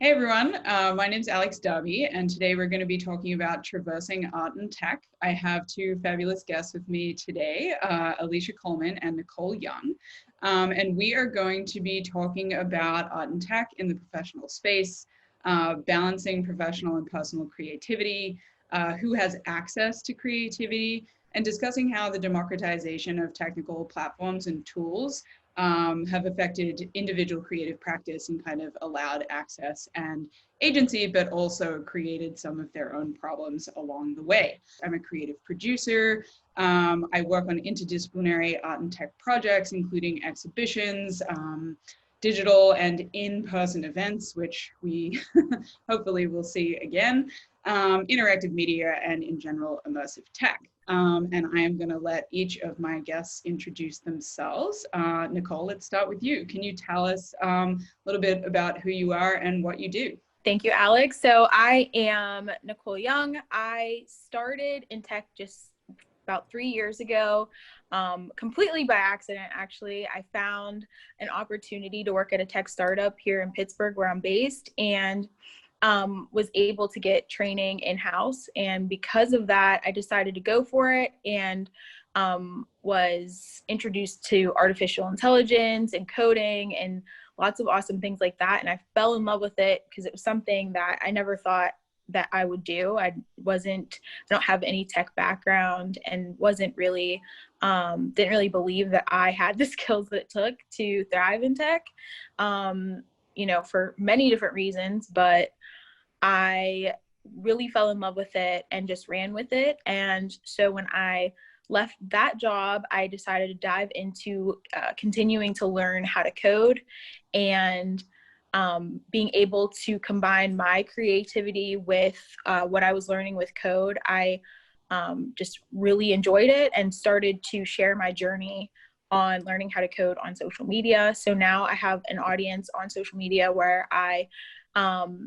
Hey everyone, my name is Alex Darby, and today we're going to be talking about traversing art and tech. I have two fabulous guests with me today, Alicia Coleman and Nicole Young, and we are going to be talking about art and tech in the professional space, balancing professional and personal creativity, who has access to creativity, and discussing how the democratization of technical platforms and tools have affected individual creative practice and kind of allowed access and agency, but also created some of their own problems along the way. I'm a creative producer. I work on interdisciplinary art and tech projects, including exhibitions, digital and in-person events, which we hopefully will see again, interactive media, and in general, immersive tech. And I am going to let each of my guests introduce themselves. Nicole, let's start with you. Can you tell us a little bit about who you are and what you do? Thank you, Alex. So I am Nicole Young. I started in tech just about 3 years ago, completely by accident, actually. I found an opportunity to work at a tech startup here in Pittsburgh, where I'm based, and was able to get training in-house. And because of that, I decided to go for it and was introduced to artificial intelligence and coding and lots of awesome things like that. And I fell in love with it because it was something that I never thought that I would do. I don't have any tech background and didn't really believe that I had the skills that it took to thrive in tech, for many different reasons, but I really fell in love with it and just ran with it. And so when I left that job, I decided to dive into continuing to learn how to code and being able to combine my creativity with what I was learning with code. I just really enjoyed it and started to share my journey on learning how to code on social media. So now I have an audience on social media where I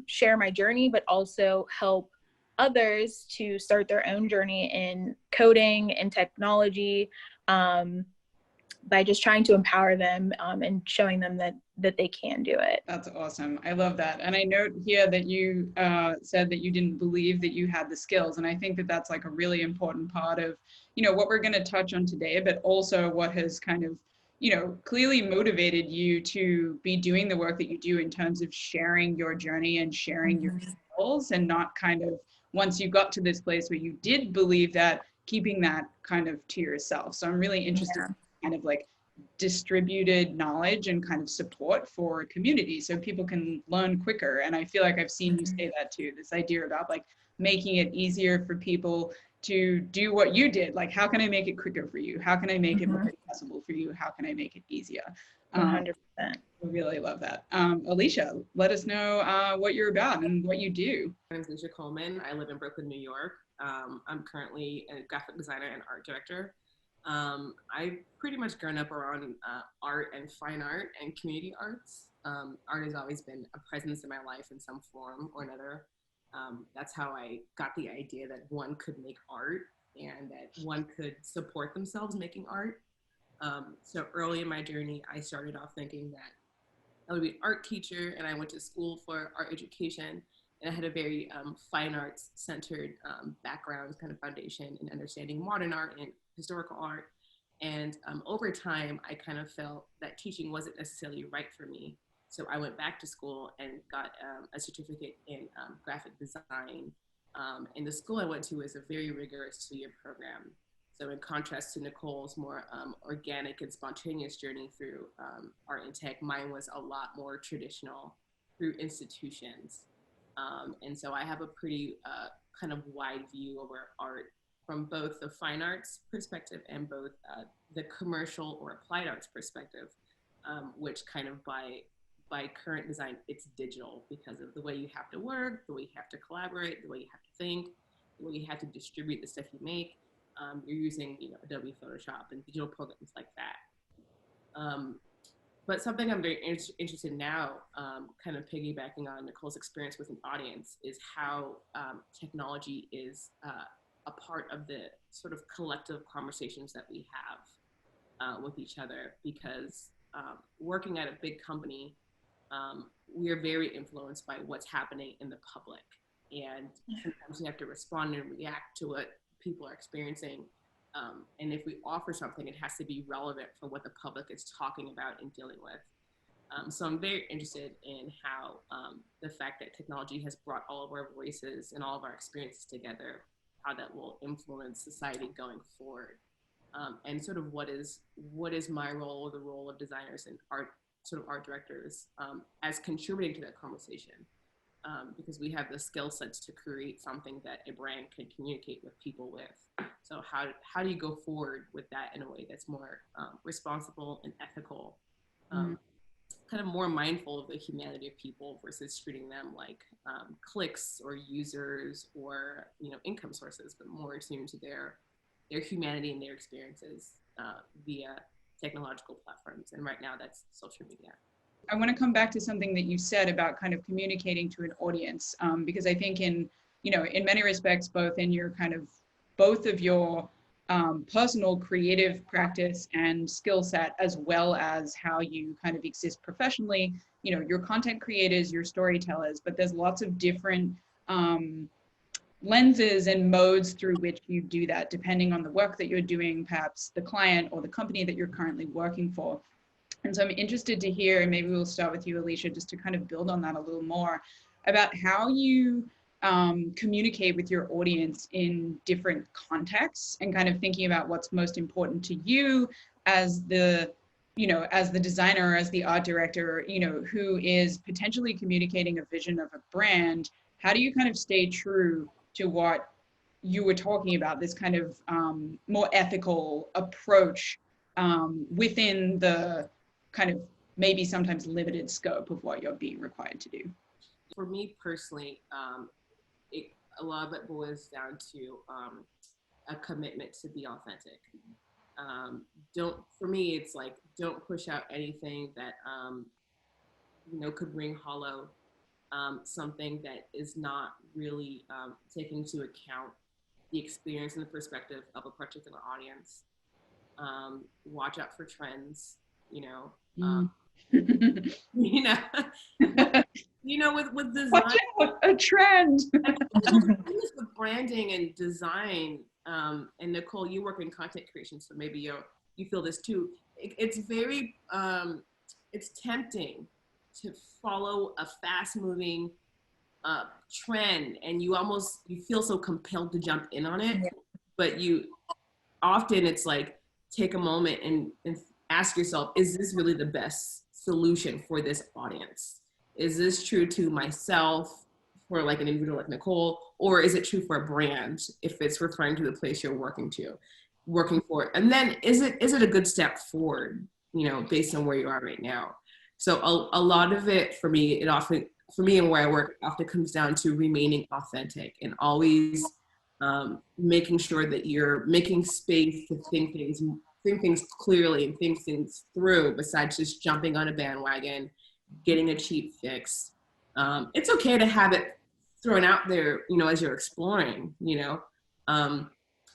share my journey, but also help others to start their own journey in coding and technology by just trying to empower them and showing them that they can do it. That's awesome. I love that. And I note here that you said that you didn't believe that you had the skills. And I think that that's like a really important part of, what we're going to touch on today, but also what has kind of clearly motivated you to be doing the work that you do in terms of sharing your journey and sharing your skills, and not kind of, once you got to this place where you did believe that, keeping that kind of to yourself. So I'm really interested in kind of like distributed knowledge and kind of support for a community so people can learn quicker. And I feel like I've seen you say that too, this idea about like making it easier for people to do what you did. Like, how can I make it quicker for you? How can I make it more accessible for you? How can I make it easier? 100%. I really love that. Alicia, let us know what you're about and what you do. My name is Alicia Coleman. I live in Brooklyn, New York. I'm currently a graphic designer and art director. I've pretty much grown up around art and fine art and community arts. Art has always been a presence in my life in some form or another. That's how I got the idea that one could make art and that one could support themselves making art. So early in my journey, I started off thinking that I would be an art teacher, and I went to school for art education, and I had a very fine arts centered background, kind of foundation in understanding modern art and historical art. And over time, I kind of felt that teaching wasn't necessarily right for me. So I went back to school and got a certificate in graphic design. And the school I went to is a very rigorous 2-year program. So in contrast to Nicole's more organic and spontaneous journey through art and tech, mine was a lot more traditional through institutions. And so I have a pretty kind of wide view over art from both the fine arts perspective and both the commercial or applied arts perspective, which kind of by current design, it's digital because of the way you have to work, the way you have to collaborate, the way you have to think, the way you have to distribute the stuff you make. You're using Adobe Photoshop and digital programs like that. But something I'm very interested in now, kind of piggybacking on Nicole's experience with an audience, is how technology is a part of the sort of collective conversations that we have with each other. Because working at a big company, we are very influenced by what's happening in the public. And sometimes we have to respond and react to what people are experiencing. And if we offer something, it has to be relevant for what the public is talking about and dealing with. So I'm very interested in how the fact that technology has brought all of our voices and all of our experiences together, how that will influence society going forward. And sort of what is my role, or the role of designers and art directors as contributing to that conversation. Because we have the skill sets to create something that a brand can communicate with people with. So how do you go forward with that in a way that's more responsible and ethical, kind of more mindful of the humanity of people versus treating them like clicks or users or income sources, but more attuned to their humanity and their experiences via technological platforms. And right now that's social media. I want to come back to something that you said about kind of communicating to an audience, because I think in many respects, both in your both of your personal creative practice and skill set, as well as how you kind of exist professionally, you're content creators, you're storytellers, but there's lots of different lenses and modes through which you do that, depending on the work that you're doing, perhaps the client or the company that you're currently working for. And so I'm interested to hear, and maybe we'll start with you, Alicia, just to kind of build on that a little more, about how you communicate with your audience in different contexts, and kind of thinking about what's most important to you as the designer, or as the art director, who is potentially communicating a vision of a brand. How do you kind of stay true to what you were talking about, this kind of more ethical approach within the kind of maybe sometimes limited scope of what you're being required to do? For me personally, a lot of it boils down to a commitment to be authentic. For me, it's like, don't push out anything that could ring hollow, something that is not really taking into account the experience and the perspective of a particular audience. Watch out for trends. With design, a trend. with branding and design, and Nicole, you work in content creation, so maybe you feel this too. It's very it's tempting to follow a fast-moving trend, and you feel so compelled to jump in on it. Yeah. But often it's like, take a moment and ask yourself, is this really the best solution for this audience? Is this true to myself, for like an individual like Nicole, or is it true for a brand if it's referring to the place you're working for? And then is it a good step forward, based on where you are right now? So a lot of it for me, and where I work, often comes down to remaining authentic and always making sure that you're making space to think things clearly and think things through, besides just jumping on a bandwagon, getting a cheap fix. It's okay to have it thrown out there, as you're exploring,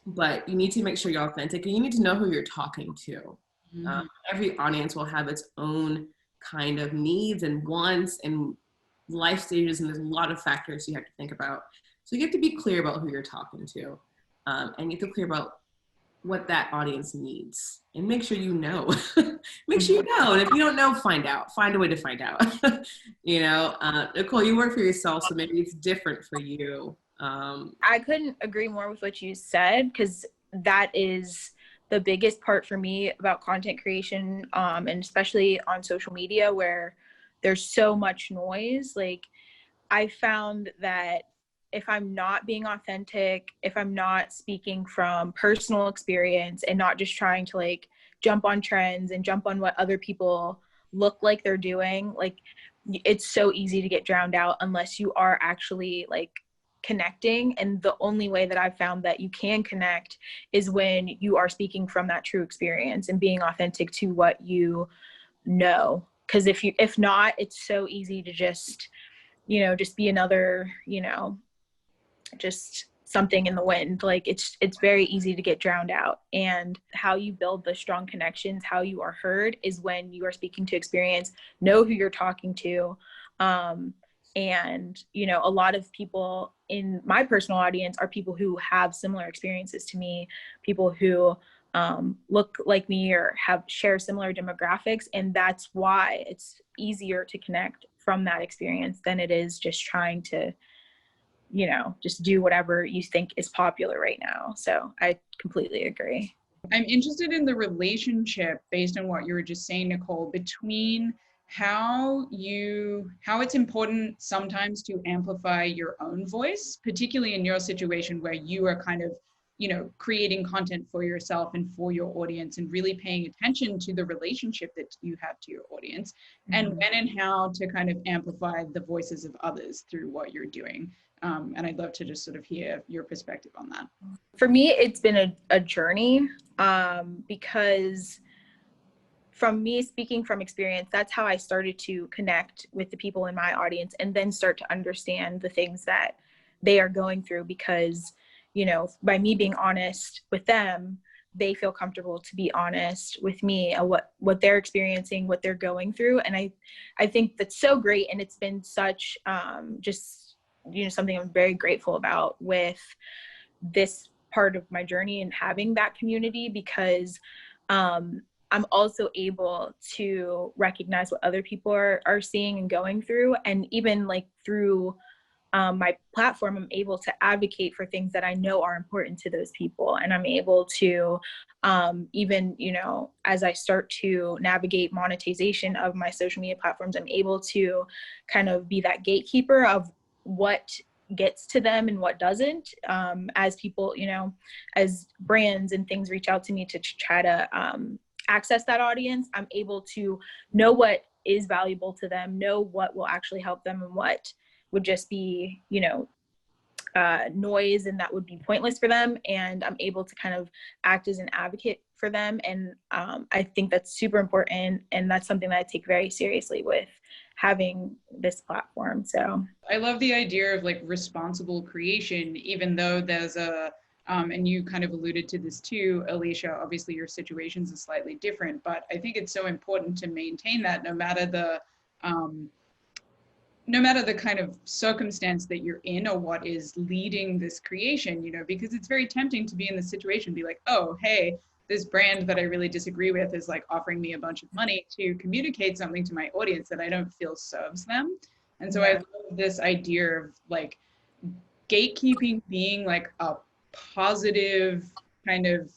but you need to make sure you're authentic, and you need to know who you're talking to. Mm-hmm. Every audience will have its own kind of needs and wants and life stages, and there's a lot of factors you have to think about. So you have to be clear about who you're talking to, and you have to be clear about what that audience needs, and make sure you know. Make sure you know, and if you don't know, find a way to find out. Nicole, you work for yourself, so maybe it's different for you. I couldn't agree more with what you said, because that is the biggest part for me about content creation, and especially on social media, where there's so much noise. Like, I found that if I'm not being authentic, if I'm not speaking from personal experience and not just trying to like jump on trends and jump on what other people look like they're doing, like, it's so easy to get drowned out unless you are actually like connecting. And the only way that I've found that you can connect is when you are speaking from that true experience and being authentic to what you know. Because if not, it's so easy to just be another, just something in the wind. Like it's very easy to get drowned out. And how you build the strong connections, how you are heard, is when you are speaking to experience, know who you're talking to. And, you know, a lot of people in my personal audience are people who have similar experiences to me, people who look like me or share similar demographics. And that's why it's easier to connect from that experience than it is just trying to, you know, just do whatever you think is popular right now. So I completely agree. I'm interested in the relationship, based on what you were just saying, Nicole, between how it's important sometimes to amplify your own voice, particularly in your situation where you are kind of, you know, creating content for yourself and for your audience and really paying attention to the relationship that you have to your audience, and when and how to kind of amplify the voices of others through what you're doing. And I'd love to just sort of hear your perspective on that. For me, it's been a journey, because from me speaking from experience, that's how I started to connect with the people in my audience and then start to understand the things that they are going through, because, you know, by me being honest with them, they feel comfortable to be honest with me, what they're experiencing, what they're going through. And I think that's so great. And it's been such just, you know, something I'm very grateful about with this part of my journey and having that community, because I'm also able to recognize what other people are seeing and going through. And even like through my platform, I'm able to advocate for things that I know are important to those people. And I'm able to even, you know, as I start to navigate monetization of my social media platforms, I'm able to kind of be that gatekeeper of what gets to them and what doesn't, as people, you know, as brands and things reach out to me to try to access that audience, I'm able to know what is valuable to them, know what will actually help them, and what would just be, you know, noise and that would be pointless for them. And I'm able to kind of act as an advocate for them. And I think that's super important. And that's something that I take very seriously with having this platform. So I love the idea of like responsible creation, even though there's and you kind of alluded to this too, Alicia, obviously your situations are slightly different, but I think it's so important to maintain that no matter the kind of circumstance that you're in or what is leading this creation, you know, because it's very tempting to be in this situation, be like, oh, hey, this brand that I really disagree with is like offering me a bunch of money to communicate something to my audience that I don't feel serves them. And so I love this idea of like gatekeeping being like a positive kind of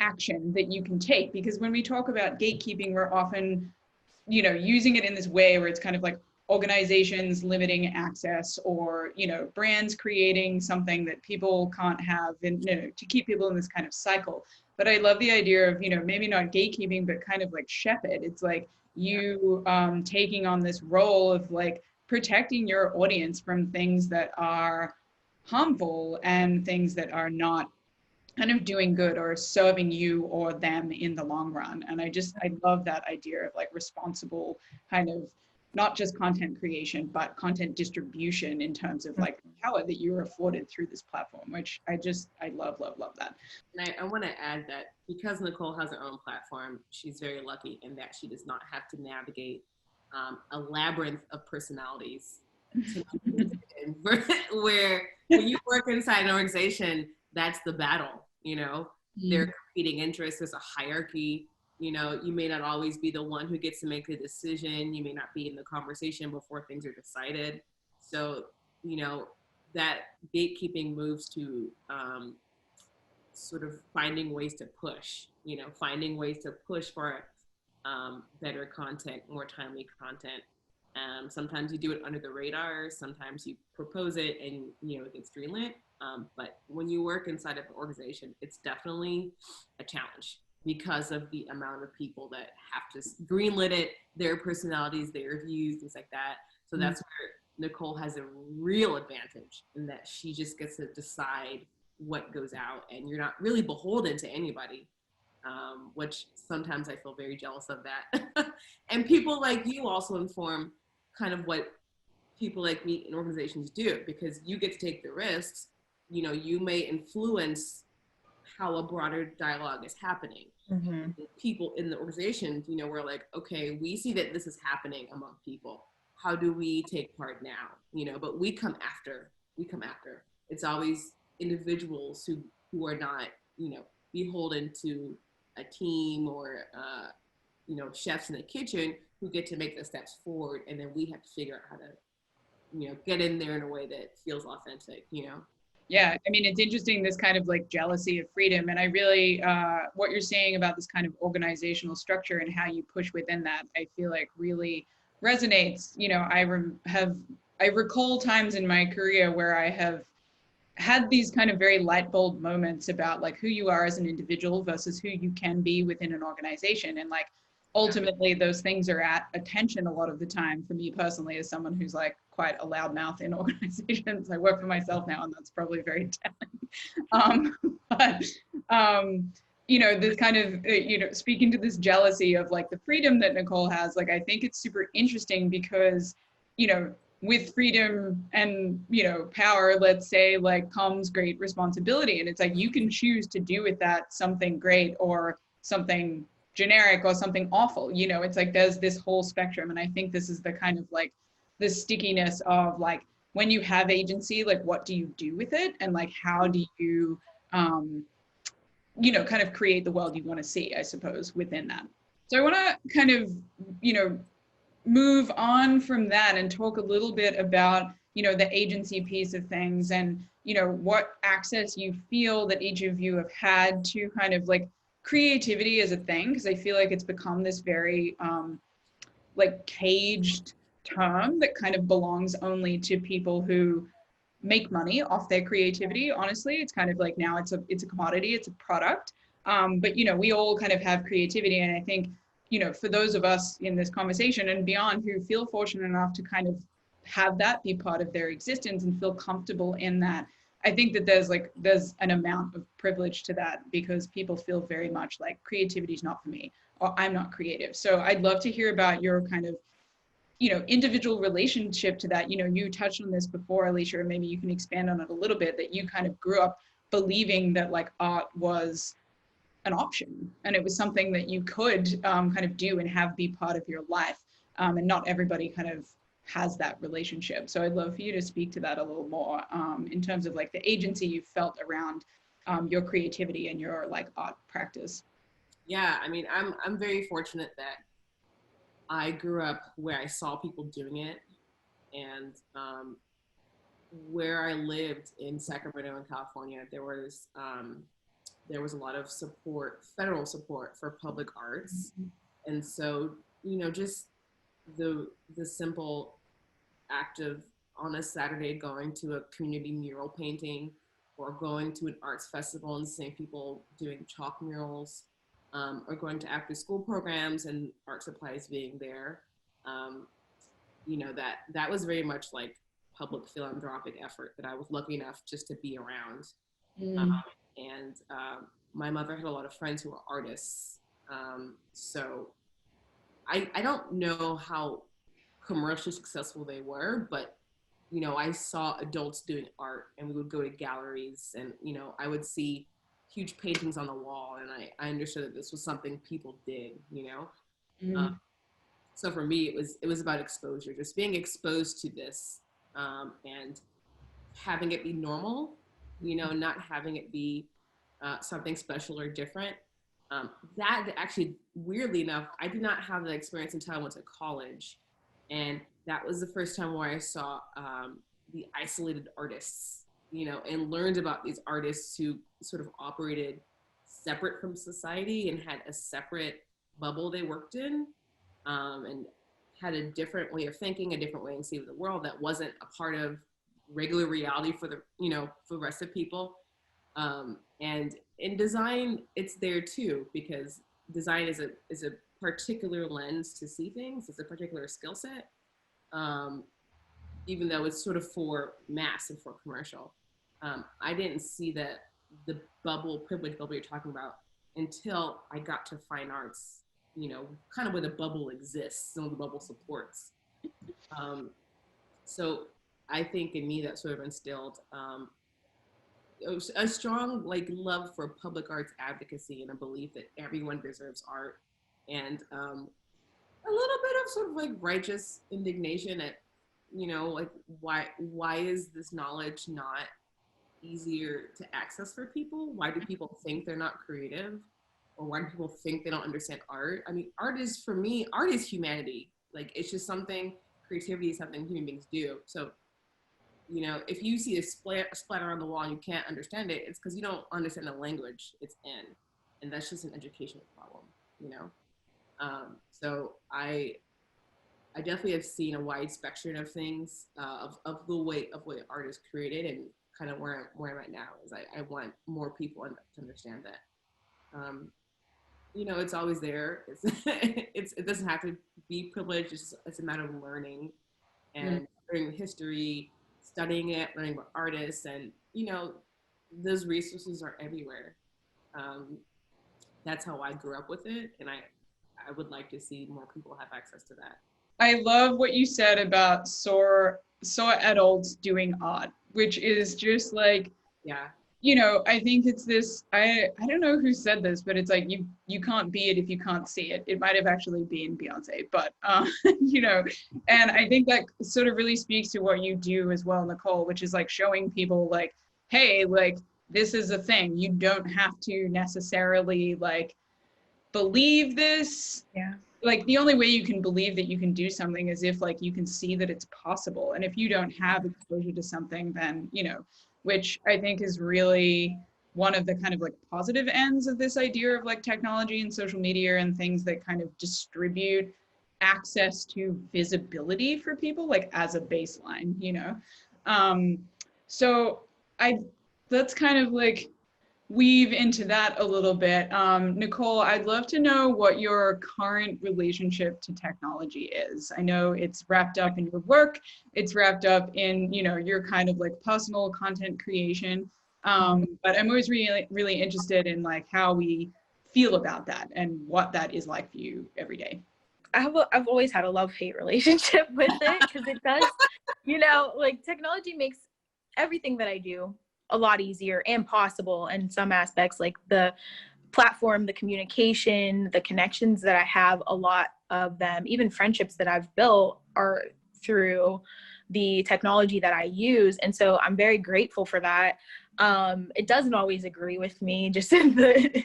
action that you can take, because when we talk about gatekeeping, we're often, you know, using it in this way where it's kind of like organizations limiting access, or, you know, brands creating something that people can't have, and, you know, to keep people in this kind of cycle. But I love the idea of, you know, maybe not gatekeeping, but kind of like shepherd. It's like you taking on this role of like protecting your audience from things that are harmful and things that are not kind of doing good or serving you or them in the long run. And I love that idea of like responsible kind of not just content creation, but content distribution in terms of like power that you're afforded through this platform, which I love that. And I want to add that because Nicole has her own platform, she's very lucky in that she does not have to navigate a labyrinth of personalities where when you work inside an organization, that's the battle, you know, they're competing interests, there's a hierarchy, you know, you may not always be the one who gets to make the decision, you may not be in the conversation before things are decided. So, you know, that gatekeeping moves to sort of finding ways to push, you know, finding ways to push for better content, more timely content. Sometimes you do it under the radar, sometimes you propose it and, you know, it gets greenlit. But when you work inside of an organization, it's definitely a challenge because of the amount of people that have to greenlit it, their personalities, their views, things like that. So that's where Nicole has a real advantage in that she just gets to decide what goes out and you're not really beholden to anybody. Which sometimes I feel very jealous of that. And people like you also inform kind of what people like me in organizations do, because you get to take the risks. You know, you may influence how a broader dialogue is happening. Mm-hmm. People in the organization, you know, we're like, okay, we see that this is happening among people. How do we take part now? You know, but we come after. It's always individuals who are not, you know, beholden to a team or you know, chefs in the kitchen who get to make the steps forward, and then we have to figure out how to, you know, get in there in a way that feels authentic, you know. Yeah, I mean, it's interesting, this kind of like jealousy of freedom. And I really, what you're saying about this kind of organizational structure and how you push within that, I feel like really resonates. You know, I recall times in my career where I have had these kind of very light bulb moments about like who you are as an individual versus who you can be within an organization. And like, ultimately those things are at attention a lot of the time for me personally, as someone who's like quite a loudmouth in organizations. I work for myself now, and that's probably very telling. But you know, this kind of you know, speaking to this jealousy of like the freedom that Nicole has, like I think it's super interesting because, you know, with freedom and, you know, power, let's say, like comes great responsibility. And it's like you can choose to do with that something great or something generic or something awful. You know, it's like there's this whole spectrum. And I think this is the kind of like the stickiness of like when you have agency, like what do you do with it, and like how do you you know, kind of create the world you want to see, I suppose, within that. So I want to kind of, you know, move on from that and talk a little bit about, you know, the agency piece of things, and, you know, what access you feel that each of you have had to kind of like creativity as a thing, because I feel like it's become this very like caged term that kind of belongs only to people who make money off their creativity. Honestly, it's kind of like now it's a commodity, it's a product. But you know, we all kind of have creativity, and I think, you know, for those of us in this conversation and beyond who feel fortunate enough to kind of have that be part of their existence and feel comfortable in that, I think that there's an amount of privilege to that, because people feel very much like creativity is not for me, or I'm not creative. So I'd love to hear about your kind of, you know, individual relationship to that. You know, you touched on this before, Alicia, or maybe you can expand on it a little bit, that you kind of grew up believing that like art was an option and it was something that you could kind of do and have be part of your life. And not everybody kind of has that relationship. So I'd love for you to speak to that a little more in terms of like the agency you felt around your creativity and your like art practice. Yeah, I mean, I'm very fortunate that I grew up where I saw people doing it, and where I lived in Sacramento in California, there was a lot of support, federal support for public arts, and so, you know, just the simple act of on a Saturday going to a community mural painting or going to an arts festival and seeing people doing chalk murals, or going to after school programs and art supplies being there. Um, you know, that was very much like public philanthropic effort that I was lucky enough just to be around. Mm. And my mother had a lot of friends who were artists. So I don't know how commercially successful they were, but you know, I saw adults doing art, and we would go to galleries, and you know, I would see huge paintings on the wall, and I understood that this was something people did, you know. Mm. So for me, it was about exposure, just being exposed to this, and having it be normal, you know, not having it be something special or different. That actually, weirdly enough, I did not have that experience until I went to college, and that was the first time where I saw the isolated artists, you know, and learned about these artists who sort of operated separate from society and had a separate bubble they worked in, and had a different way of thinking, a different way of seeing the world that wasn't a part of regular reality for the, you know, for the rest of people. And in design, it's there too, because design is a particular lens to see things. It's a particular skill set, um, even though it's sort of for mass and for commercial. I didn't see that the bubble, privilege bubble you're talking about, until I got to fine arts, you know, kind of where the bubble exists, some of the bubble supports. Um, So I think in me that sort of instilled a strong like love for public arts advocacy and a belief that everyone deserves art, and a little bit of sort of like righteous indignation at, you know, like why is this knowledge not easier to access for people? Why do people think they're not creative? Or why do people think they don't understand art? I mean, art is, for me, art is humanity. Like, it's just something, creativity is something human beings do. So, you know, if you see a splatter on the wall and you can't understand it, it's because you don't understand the language it's in. And that's just an educational problem, you know? So I definitely have seen a wide spectrum of things, of the way art is created, and kind of where I'm at now is I want more people to understand that. You know, it's always there. It doesn't have to be privileged. It's a matter of learning and learning history, studying it, learning about artists, and you know, those resources are everywhere. That's how I grew up with it, and I would like to see more people have access to that. I love what you said about saw adults doing art, which is just like, Yeah. you know, I think it's this, I don't know who said this, but it's like you can't be it if you can't see it. It might have actually been Beyonce, but you know, and I think that sort of really speaks to what you do as well, Nicole, which is like showing people like, hey, like this is a thing. You don't have to necessarily like believe this. Yeah. Like the only way you can believe that you can do something is if like you can see that it's possible. And if you don't have exposure to something, then, you know, which I think is really one of the kind of like positive ends of this idea of like technology and social media and things that kind of distribute access to visibility for people, like as a baseline, you know. um so I Let's kind of like weave into that a little bit. Nicole, I'd love to know what your current relationship to technology is. I know it's wrapped up in your work, it's wrapped up in, you know, your kind of like personal content creation. But I'm always really, really interested in like how we feel about that and what that is like for you every day. I've always had a love-hate relationship with it, because it does, you know, like technology makes everything that I do a lot easier and possible in some aspects, like the platform, the communication, the connections that I have, a lot of them, even friendships that I've built, are through the technology that I use. And so I'm very grateful for that. It doesn't always agree with me just in the,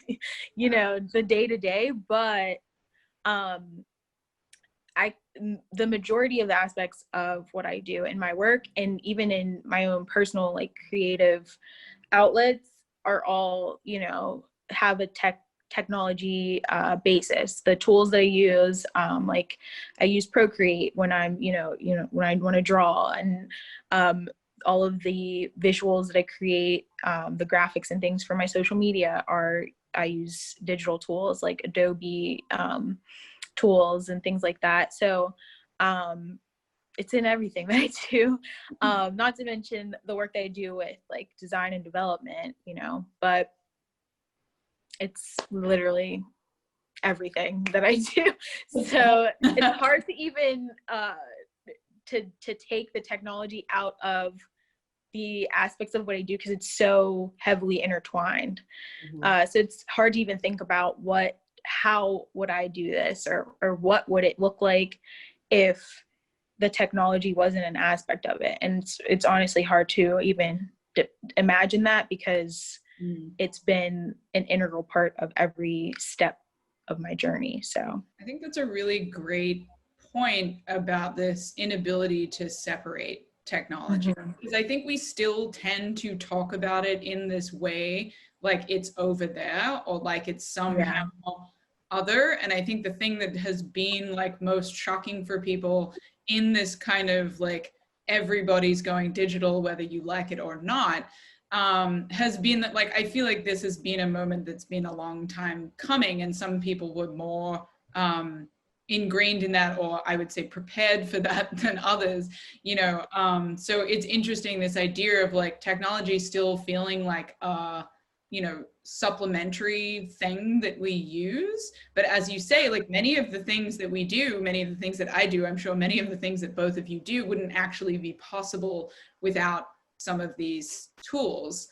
you know, the day to day, but the majority of the aspects of what I do in my work and even in my own personal like creative outlets are all, you know, have a technology basis. The tools that I use, like I use Procreate when I'm, you know, when I want to draw, and all of the visuals that I create, the graphics and things for my social media I use digital tools like Adobe tools and things like that. So it's in everything that I do, not to mention the work that I do with like design and development, you know, but it's literally everything that I do. So it's hard to even to take the technology out of the aspects of what I do, because it's so heavily intertwined. So it's hard to even think about how would I do this, or what would it look like if the technology wasn't an aspect of it. And it's honestly hard to even imagine that, because it's been an integral part of every step of my journey. So I think that's a really great point about this inability to separate technology, because I think we still tend to talk about it in this way, like it's over there or like it's somehow other. And I think the thing that has been like most shocking for people in this kind of like everybody's going digital whether you like it or not, has been that like I feel like this has been a moment that's been a long time coming, and some people were more ingrained in that, or I would say prepared for that than others, you know. So it's interesting, this idea of like technology still feeling like you know, supplementary thing that we use. But as you say, like many of the things that we do, many of the things that I do, I'm sure many of the things that both of you do wouldn't actually be possible without some of these tools.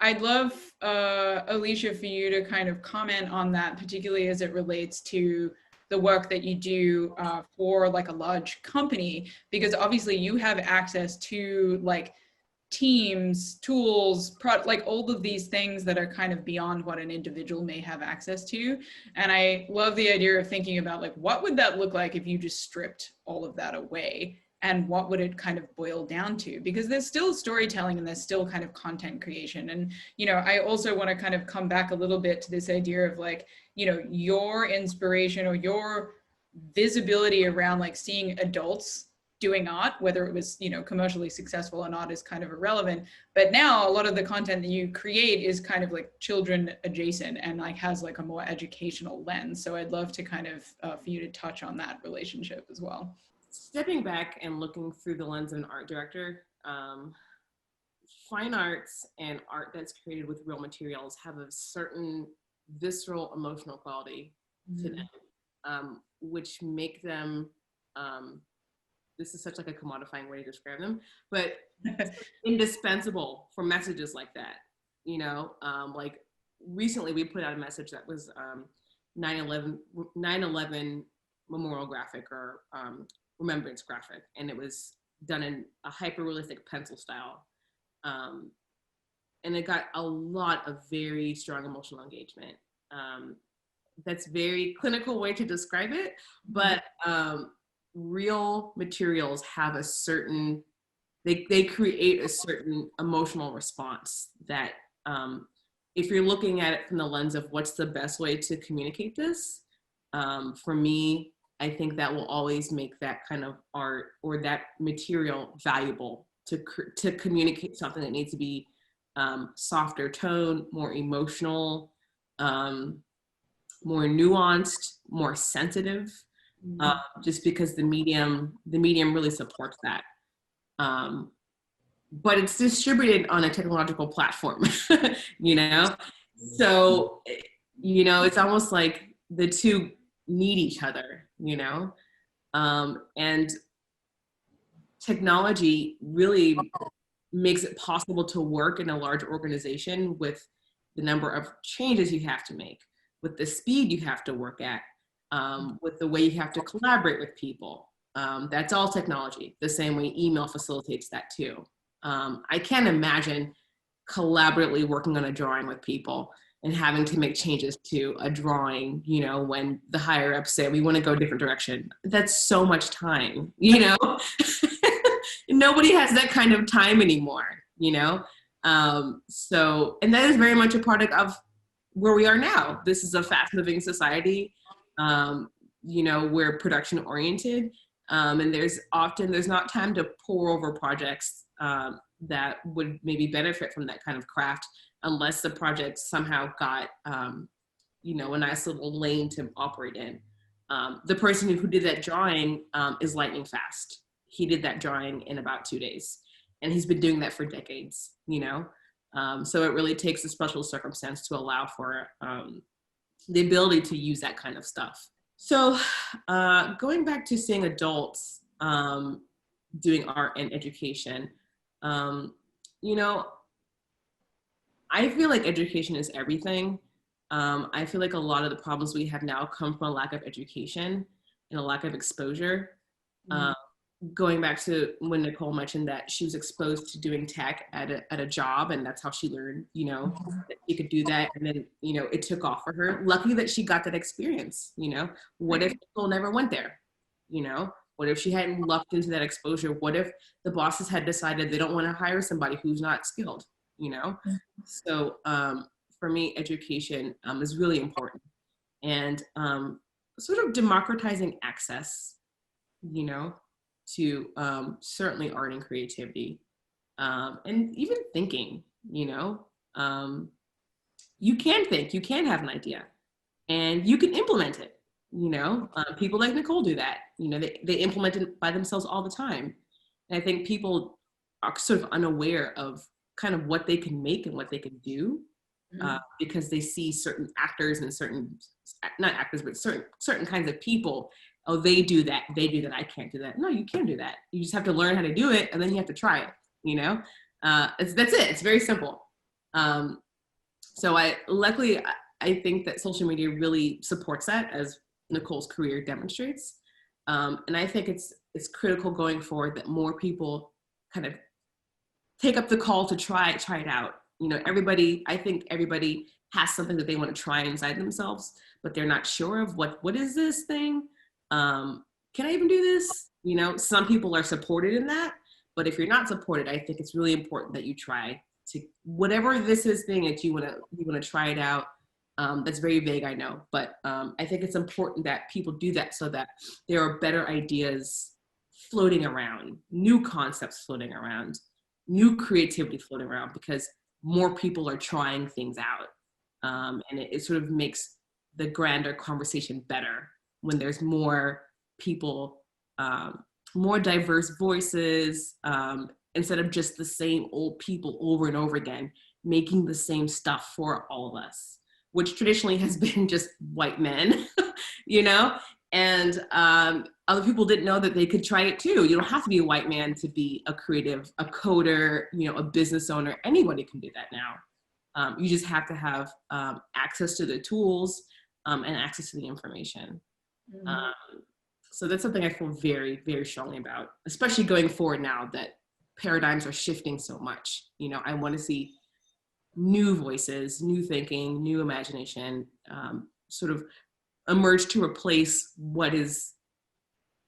I'd love, Alicia, for you to kind of comment on that, particularly as it relates to the work that you do for like a large company, because obviously you have access to like teams, tools, like all of these things that are kind of beyond what an individual may have access to. And I love the idea of thinking about like, what would that look like if you just stripped all of that away? And what would it kind of boil down to? Because there's still storytelling and there's still kind of content creation. And, you know, I also want to kind of come back a little bit to this idea of like, you know, your inspiration or your visibility around like seeing adults doing art, whether it was, you know, commercially successful or not is kind of irrelevant. But now a lot of the content that you create is kind of like children adjacent and like has like a more educational lens. So I'd love to kind of for you to touch on that relationship as well. Stepping back and looking through the lens of an art director, fine arts and art that's created with real materials have a certain visceral emotional quality to them, which make them, this is such like a commodifying way to describe them, but indispensable for messages like that. You know, like recently we put out a message that was 9/11 memorial graphic or remembrance graphic, and it was done in a hyper-realistic pencil style. And it got a lot of very strong emotional engagement. That's very clinical way to describe it, but real materials have a certain, they create a certain emotional response that if you're looking at it from the lens of what's the best way to communicate this, for me, I think that will always make that kind of art or that material valuable to communicate something that needs to be softer tone, more emotional, more nuanced, more sensitive, just because the medium really supports that. But it's distributed on a technological platform, you know? So, you know, it's almost like the two need each other, you know? And technology really makes it possible to work in a large organization with the number of changes you have to make, with the speed you have to work at, with the way you have to collaborate with people. That's all technology, the same way email facilitates that too. I can't imagine collaboratively working on a drawing with people and having to make changes to a drawing, you know, when the higher ups say, we want to go a different direction. That's so much time, you know? Nobody has that kind of time anymore, you know? So, and that is very much a product of where we are now. This is a fast moving society. You know, we're production oriented. And there's not time to pour over projects that would maybe benefit from that kind of craft, unless the project somehow got, you know, a nice little lane to operate in. The person who did that drawing is lightning fast. He did that drawing in about 2 days, and he's been doing that for decades, you know? So it really takes a special circumstance to allow for the ability to use that kind of stuff. So going back to seeing adults doing art and education, you know, I feel like education is everything. I feel like a lot of the problems we have now come from a lack of education and a lack of exposure. Going back to when Nicole mentioned that she was exposed to doing tech at a job, and that's how she learned, you know, that she could do that. And then, you know, it took off for her. Lucky that she got that experience, you know. What if Nicole never went there? You know, what if she hadn't lucked into that exposure? What if the bosses had decided they don't want to hire somebody who's not skilled, you know? So for me, education is really important. And sort of democratizing access, you know, to certainly art and creativity, and even thinking, you know. You can think, you can have an idea, and you can implement it, you know. People like Nicole do that, you know, they implement it by themselves all the time. And I think people are sort of unaware of kind of what they can make and what they can do. because they see certain actors and not actors, but certain kinds of people. Oh, they do that. I can't do that. No, you can do that. You just have to learn how to do it, and then you have to try it. That's it. It's very simple. So I think that social media really supports that, as Nicole's career demonstrates. And I think it's critical going forward that more people kind of take up the call to try it out. I think everybody has something that they want to try inside themselves, but they're not sure of what is this thing? Can I even do this? Some people are supported in that, but if you're not supported, I think it's really important that you try to, whatever this is thing that you want to try it out. That's very vague, I know, but I think it's important that people do that so that there are better ideas floating around, new concepts floating around, new creativity floating around, because more people are trying things out. And it sort of makes the grander conversation better when there's more people, more diverse voices, instead of just the same old people over and over again, making the same stuff for all of us, which traditionally has been just white men, and other people didn't know that they could try it too. You don't have to be a white man to be a creative, a coder, a business owner. Anybody can do that now. You just have to have access to the tools and access to the information. So that's something I feel very, very strongly about, especially going forward now that paradigms are shifting so much. I want to see new voices, new thinking, new imagination, sort of emerge to replace what is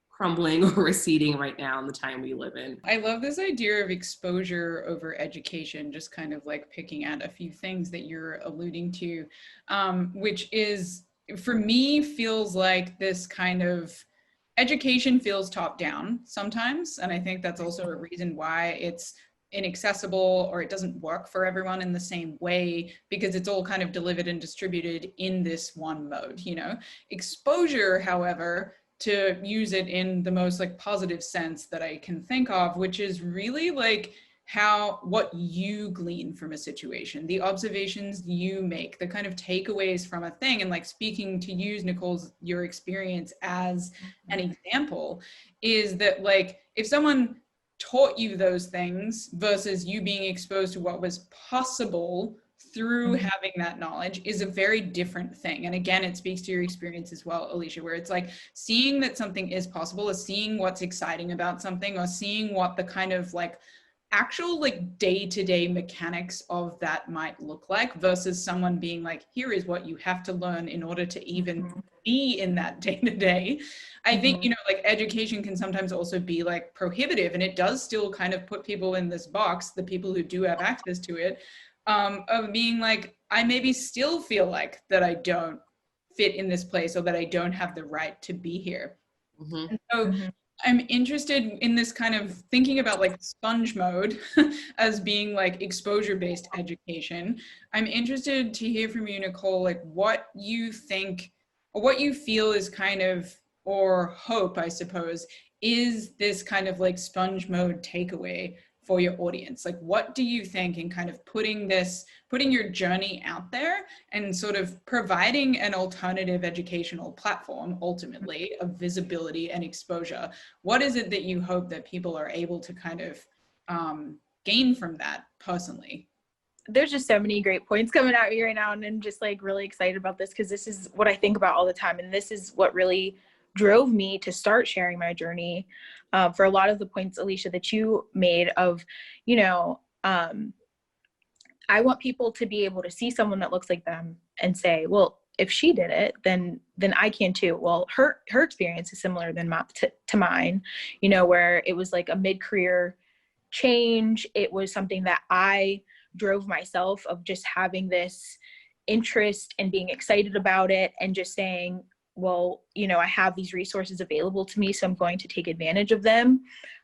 crumbling or receding right now in the time we live in. I love this idea of exposure over education, just kind of like picking at a few things that you're alluding to, which is, for me, feels like this kind of education feels top down sometimes. And I think that's also a reason why it's inaccessible, or it doesn't work for everyone in the same way, because it's all kind of delivered and distributed in this one mode. Exposure, however, to use it in the most like positive sense that I can think of, which is really like what you glean from a situation, the observations you make, the kind of takeaways from a thing. And like, speaking to use your experience as an example, is that like, if someone taught you those things versus you being exposed to what was possible through having that knowledge, is a very different thing. And again, it speaks to your experience as well, Alicia, where it's like seeing that something is possible, or seeing what's exciting about something, or seeing what the kind of like actual like day-to-day mechanics of that might look like, versus someone being like, here is what you have to learn in order to even be in that day-to-day. I think, like, education can sometimes also be like prohibitive, and it does still kind of put people in this box, the people who do have access to it, of being like, I maybe still feel like that I don't fit in this place, or that I don't have the right to be here. And so I'm interested in this kind of thinking about like sponge mode as being like exposure-based education. I'm interested to hear from you, Nicole, like what you think, or what you feel is kind of, or hope, I suppose, is this kind of like sponge mode takeaway for your audience. Like, what do you think in kind of putting your journey out there and sort of providing an alternative educational platform, ultimately, of visibility and exposure? What is it that you hope that people are able to kind of gain from that personally? There's just so many great points coming at me right now, and I'm just like really excited about this, because this is what I think about all the time, and this is what really drove me to start sharing my journey. For a lot of the points, Alicia, that you made of, I want people to be able to see someone that looks like them and say, well, if she did it, then I can too. Well, her experience is similar to mine, where it was like a mid-career change. It was something that I drove myself, of just having this interest and being excited about it, and just saying, well, I have these resources available to me, so I'm going to take advantage of them.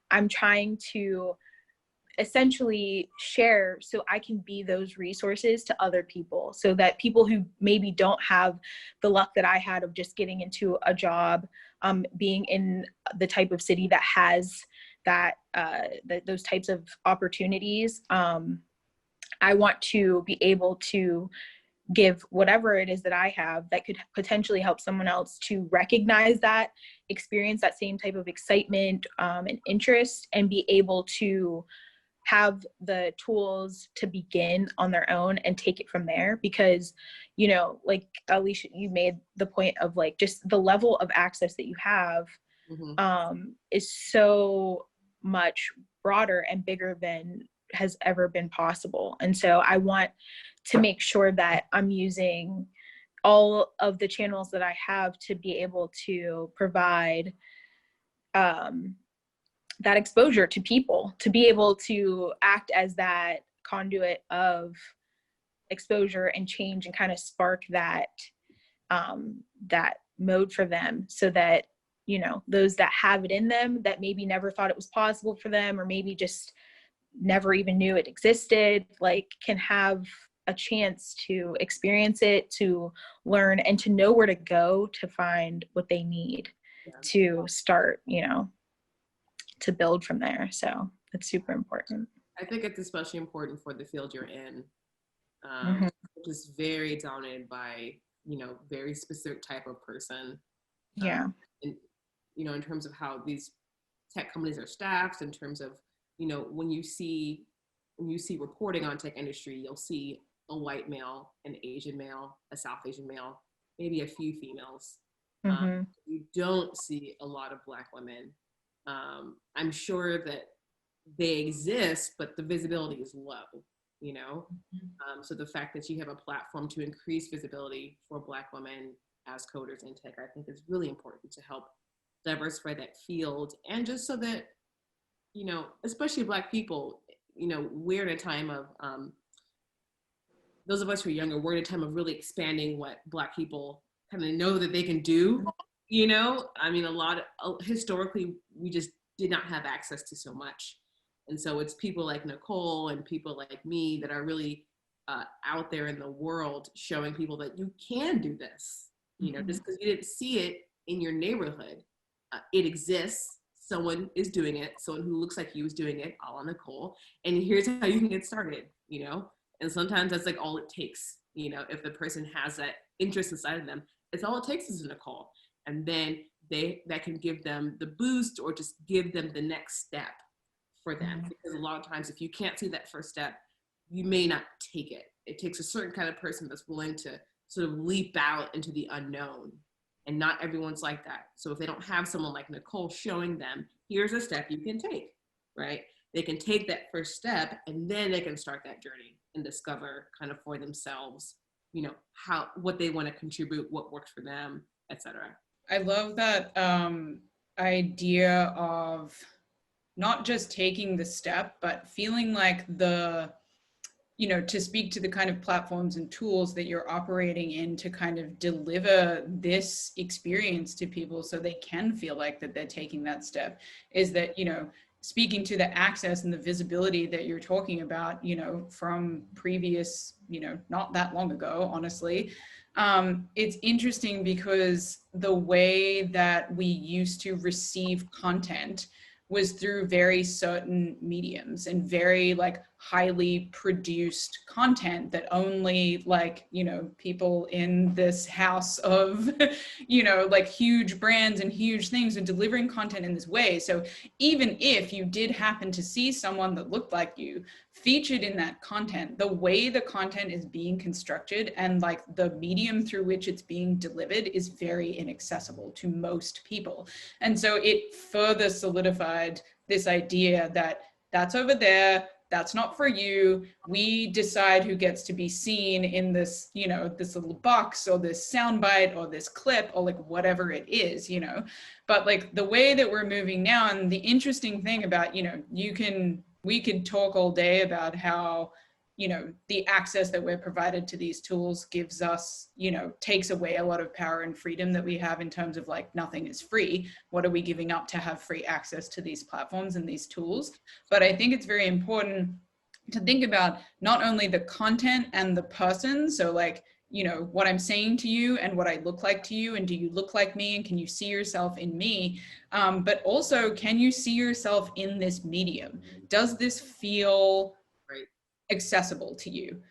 I'm trying to essentially share so I can be those resources to other people, so that people who maybe don't have the luck that I had of just getting into a job, being in the type of city that has those types of opportunities, I want to be able to give whatever it is that I have that could potentially help someone else to recognize that, experience that same type of excitement and interest, and be able to have the tools to begin on their own and take it from there. Because, you know, like Alicia, you made the point of like just the level of access that you have is so much broader and bigger than has ever been possible. And so I want to make sure that I'm using all of the channels that I have to be able to provide that exposure to people, to be able to act as that conduit of exposure and change and kind of spark that that mode for them, so that, you know, those that have it in them that maybe never thought it was possible for them, or maybe just never even knew it existed, like can have a chance to experience it, to learn, and to know where to go to find what they need to start, you know, to build from there. So it's super important. I think it's especially important for the field you're in, which is very dominated by, you know, very specific type of person. Yeah. And, you know, in terms of how these tech companies are staffed, in terms of, you know, when you see reporting on tech industry, you'll see a white male, an Asian male, a South Asian male, maybe a few females. You don't see a lot of Black women. I'm sure that they exist, but the visibility is low, you know? So the fact that you have a platform to increase visibility for Black women as coders in tech, I think is really important to help diversify that field. And just so that, you know, especially Black people, you know, we're in a time of, those of us who are younger, we're in a time of really expanding what Black people kind of know that they can do, you know? I mean, historically, we just did not have access to so much. And so it's people like Nicole and people like me that are really out there in the world showing people that you can do this, you know, just because you didn't see it in your neighborhood. It exists. Someone is doing it. Someone who looks like you is doing it, a la Nicole. And here's how you can get started, you know? And sometimes that's like all it takes, you know, if the person has that interest inside of them, it's all it takes is a Nicole. And then that can give them the boost or just give them the next step for them. Because a lot of times if you can't see that first step, you may not take it. It takes a certain kind of person that's willing to sort of leap out into the unknown. And not everyone's like that. So if they don't have someone like Nicole showing them, here's a step you can take, right? They can take that first step and then they can start that journey and discover kind of for themselves, you know, what they want to contribute, what works for them, etc. I love that idea of not just taking the step, but feeling like you know, to speak to the kind of platforms and tools that you're operating in to kind of deliver this experience to people so they can feel like that they're taking that step, is that, you know, speaking to the access and the visibility that you're talking about, you know, from previous, you know, not that long ago, honestly. It's interesting because the way that we used to receive content was through very certain mediums and very like highly produced content that only like, you know, people in this house of, you know, like huge brands and huge things are delivering content in this way. So even if you did happen to see someone that looked like you featured in that content, the way the content is being constructed and like the medium through which it's being delivered is very inaccessible to most people. And so it further solidified this idea that that's over there, that's not for you. We decide who gets to be seen in this, you know, this little box or this soundbite or this clip or like whatever it is, you know. But like the way that we're moving now, and the interesting thing about, you know, we could talk all day about how, you know, the access that we're provided to these tools gives us, you know, takes away a lot of power and freedom that we have in terms of like nothing is free. What are we giving up to have free access to these platforms and these tools? But I think it's very important to think about not only the content and the person. So like, you know, what I'm saying to you and what I look like to you, and do you look like me, and can you see yourself in me? But also, can you see yourself in this medium? Does this feel accessible to you?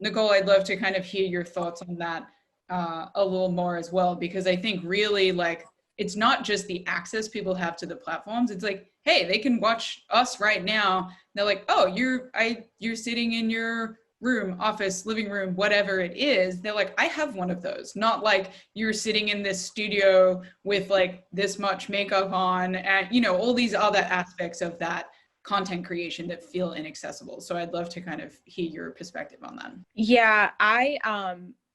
Nicole, I'd love to kind of hear your thoughts on that a little more as well, because I think really like it's not just the access people have to the platforms. It's like, hey, they can watch us right now. They're like, oh, you're sitting in your room, office, living room, whatever it is. They're like, I have one of those. Not like you're sitting in this studio with like this much makeup on, and you know, all these other aspects of that content creation that feel inaccessible. So I'd love to kind of hear your perspective on that. Yeah, I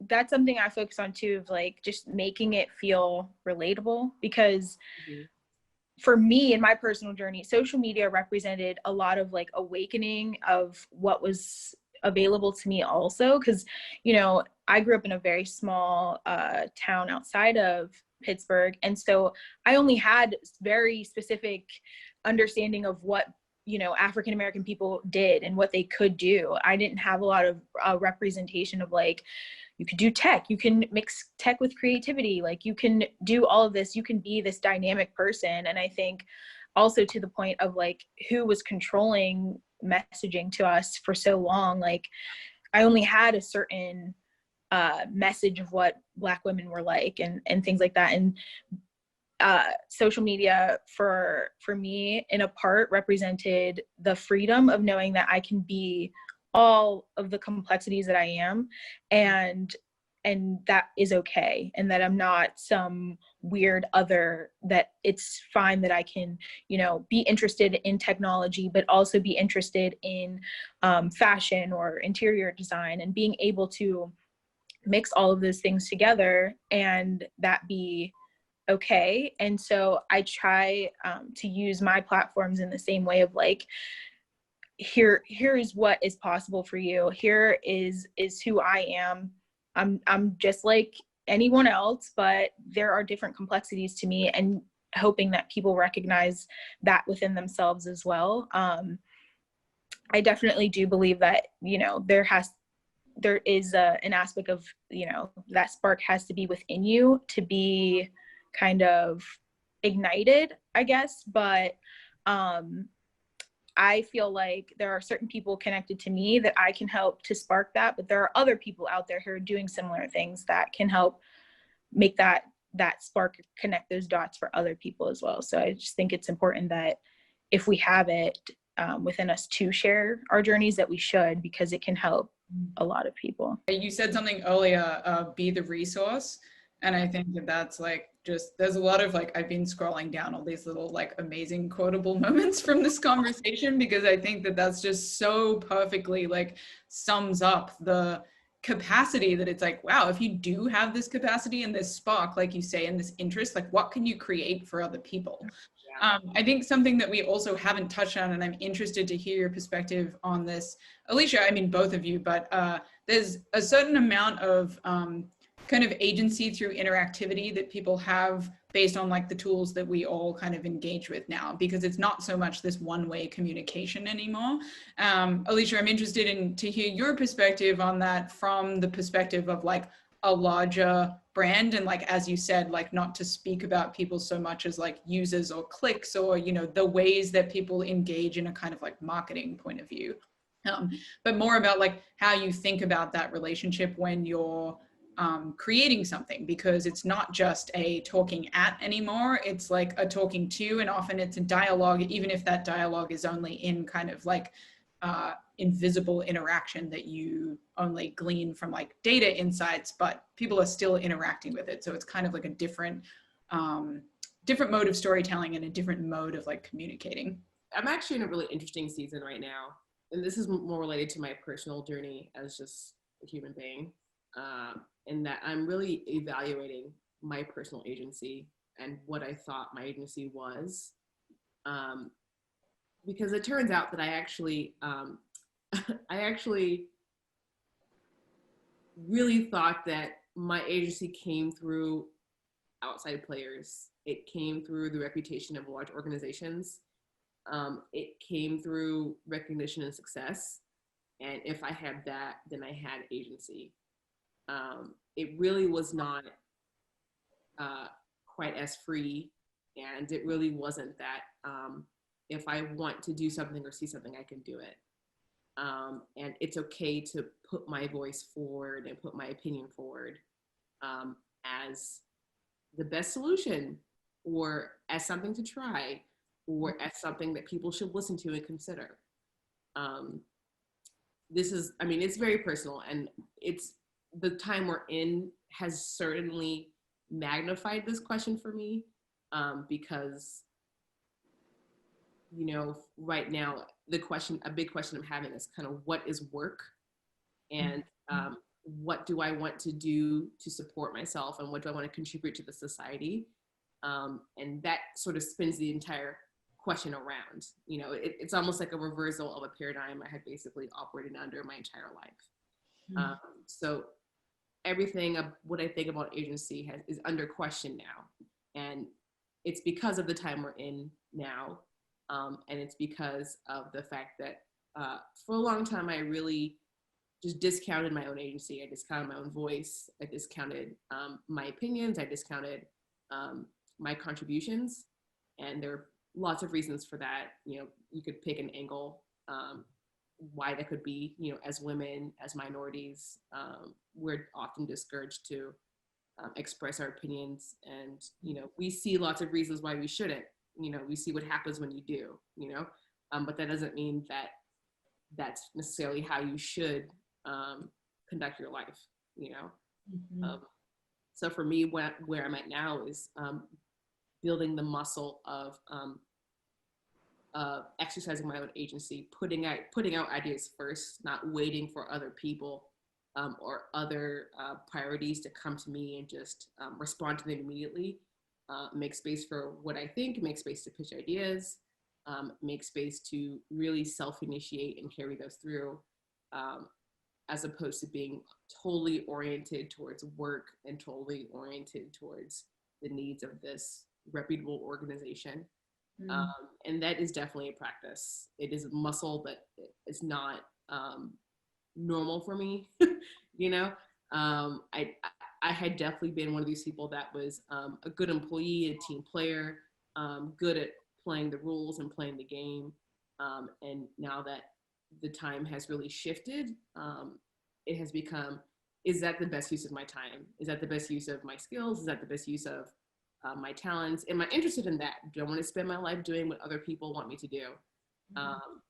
that's something I focus on too, of like just making it feel relatable, because for me in my personal journey, social media represented a lot of like awakening of what was available to me also, because you know, I grew up in a very small town outside of Pittsburgh, and so I only had very specific understanding of what, you know, African American people did and what they could do. I didn't have a lot of representation of like, you could do tech, you can mix tech with creativity, like you can do all of this, you can be this dynamic person. And I think also to the point of like who was controlling messaging to us for so long, like I only had a certain message of what Black women were like, and things like that. And social media for me in a part represented the freedom of knowing that I can be all of the complexities that I am, and that is okay, and that I'm not some weird other, that it's fine that I can, you know, be interested in technology but also be interested in fashion or interior design, and being able to mix all of those things together and that be okay. And so I try to use my platforms in the same way of like, here is what is possible for you. Here is who I am. I'm just like anyone else, but there are different complexities to me, and hoping that people recognize that within themselves as well. I definitely do believe that, you know, there is an aspect of, you know, that spark has to be within you to be kind of ignited, I guess. But I feel like there are certain people connected to me that I can help to spark that, but there are other people out there who are doing similar things that can help make that spark connect those dots for other people as well. So I just think it's important that if we have it within us to share our journeys, that we should, because it can help a lot of people. You said something earlier, be the resource. And I think that that's like, just, there's a lot of like, I've been scrolling down all these little like amazing quotable moments from this conversation, because I think that that's just so perfectly like sums up the capacity that it's like, wow, if you do have this capacity and this spark, like you say, and this interest, like what can you create for other people? I think something that we also haven't touched on, and I'm interested to hear your perspective on this, Alicia, I mean, both of you, but there's a certain amount of kind of agency through interactivity that people have based on like the tools that we all kind of engage with now, because it's not so much this one-way communication anymore. Alicia, I'm interested to hear your perspective on that from the perspective of like a larger brand, and like, as you said, like not to speak about people so much as like users or clicks, or, you know, the ways that people engage in a kind of like marketing point of view. But more about like how you think about that relationship when you're creating something, because it's not just a talking at anymore, it's like a talking to, and often it's a dialogue, even if that dialogue is only in kind of like invisible interaction that you only glean from like data insights, but people are still interacting with it. So it's kind of like a different mode of storytelling and a different mode of like communicating. I'm actually in a really interesting season right now, and this is more related to my personal journey as just a human being, in that I'm really evaluating my personal agency and what I thought my agency was, because it turns out that I actually really thought that my agency came through outside players. It came through the reputation of large organizations. It came through recognition and success. And if I had that, then I had agency. It really was not quite as free, and it really wasn't that if I want to do something or see something, I can do it. And it's okay to put my voice forward and put my opinion forward as the best solution, or as something to try, or as something that people should listen to and consider. This is, I mean, it's very personal, and it's the time we're in has certainly magnified this question for me, because, you know, right now, a big question I'm having is kind of what is work, and what do I want to do to support myself, and what do I want to contribute to the society? And that sort of spins the entire question around. You know, it's almost like a reversal of a paradigm I had basically operated under my entire life. So everything of what I think about agency is under question now. And it's because of the time we're in now. And it's because of the fact that for a long time, I really just discounted my own agency. I discounted my own voice. I discounted my opinions. I discounted my contributions. And there are lots of reasons for that. You know, you could pick an angle why that could be. You know, as women, as minorities, we're often discouraged to express our opinions. And, you know, we see lots of reasons why we shouldn't. You know, we see what happens when you do, you know, but that doesn't mean that that's necessarily how you should conduct your life, you know. So for me, where I'm at now is building the muscle of exercising my own agency, putting out ideas first, not waiting for other people or other priorities to come to me and just respond to them immediately. Make space for what I think, make space to pitch ideas, make space to really self-initiate and carry those through, as opposed to being totally oriented towards work and totally oriented towards the needs of this reputable organization. And that is definitely a practice. It is a muscle that is not normal for me, you know. I had definitely been one of these people that was a good employee, a team player, good at playing the rules and playing the game. And now that the time has really shifted, it has become, is that the best use of my time? Is that the best use of my skills? Is that the best use of my talents? Am I interested in that? Do I want to spend my life doing what other people want me to do?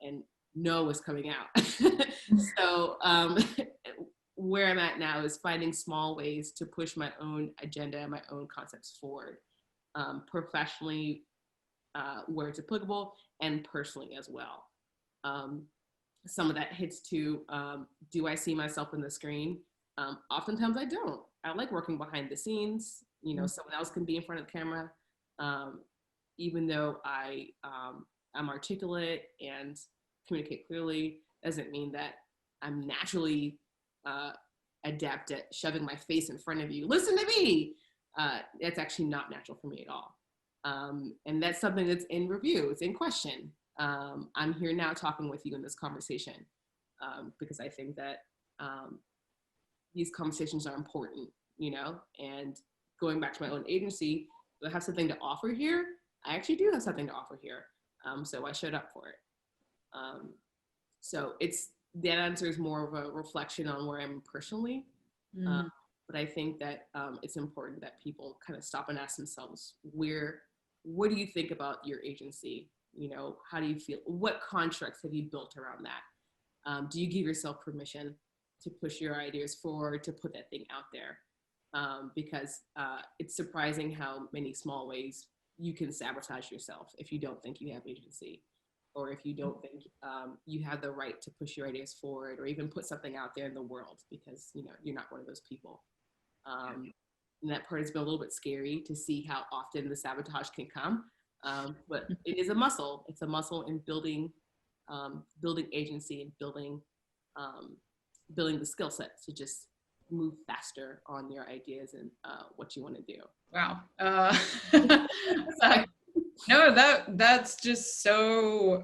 And no is coming out. So where I'm at now is finding small ways to push my own agenda and my own concepts forward, professionally, where it's applicable, and personally as well. Some of that hits to, do I see myself in the screen? Oftentimes I don't. I like working behind the scenes. You know, someone else can be in front of the camera. Even though I'm articulate and communicate clearly, doesn't mean that I'm naturally adept at shoving my face in front of you. Listen to me. That's actually not natural for me at all. And that's something that's in review. It's in question. I'm here now talking with you in this conversation because I think that these conversations are important, you know, and going back to my own agency, do I have something to offer here? I actually do have something to offer here. So I showed up for it. So that answer is more of a reflection on where I'm personally. But I think that it's important that people kind of stop and ask themselves, what do you think about your agency? You know, how do you feel? What constructs have you built around that? Do you give yourself permission to push your ideas forward, to put that thing out there? Because it's surprising how many small ways you can sabotage yourself if you don't think you have agency, or if you don't think you have the right to push your ideas forward, or even put something out there in the world, because, you know, you're not one of those people. And that part has been a little bit scary to see how often the sabotage can come. But it is a muscle. It's a muscle in building agency and building the skill set to just move faster on your ideas and what you want to do. Wow. No, that's just so,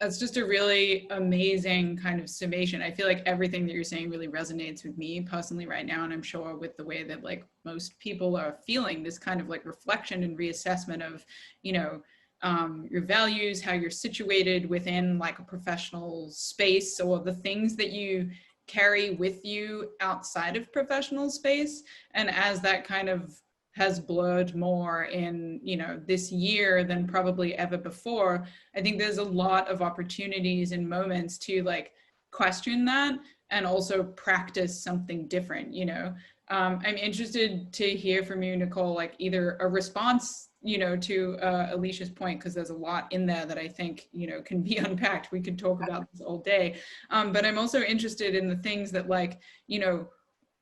that's just a really amazing kind of summation. I feel like everything that you're saying really resonates with me personally right now. And I'm sure with the way that like most people are feeling, this kind of like reflection and reassessment of, you know, your values, how you're situated within like a professional space, or the things that you carry with you outside of professional space. And as that kind of has blurred more in, you know, this year than probably ever before, I think there's a lot of opportunities and moments to like question that and also practice something different, you know. I'm interested to hear from you, Nicole, like either a response, you know, to Alicia's point, because there's a lot in there that I think, you know, can be unpacked. We could talk about this all day. But I'm also interested in the things that, like, you know,